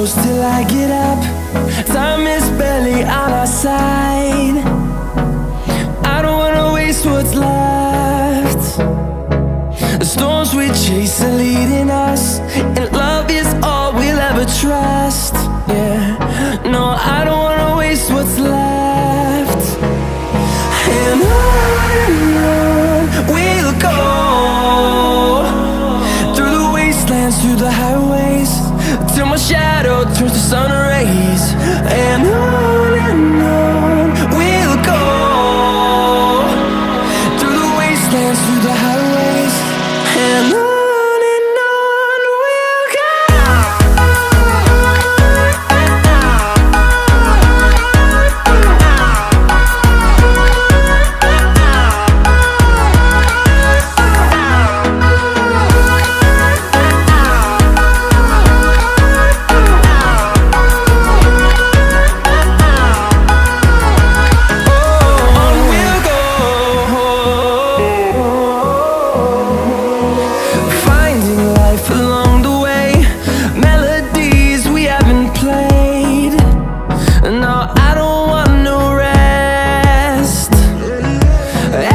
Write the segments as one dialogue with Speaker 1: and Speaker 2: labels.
Speaker 1: close till I get up. Time is barely on our side. I don't wanna waste what's left. The storms we chase are leading us, and love is all we'll ever trust. Yeah, no, I don't wanna waste what's left. And on we'll go, through the wastelands, through the highways, till my shadow turns to sun rays. And on we'll go, through the wastelands, through the highways, and on. Along the way, melodies we haven't played. No, I don't want no rest.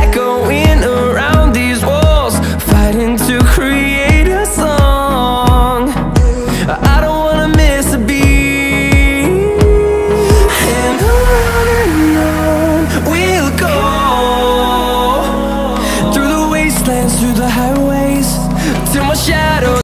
Speaker 1: Echoing around these walls, fighting to create a song. I don't wanna miss a beat. And on we'll go, through the wastelands, through the highways, till my shadow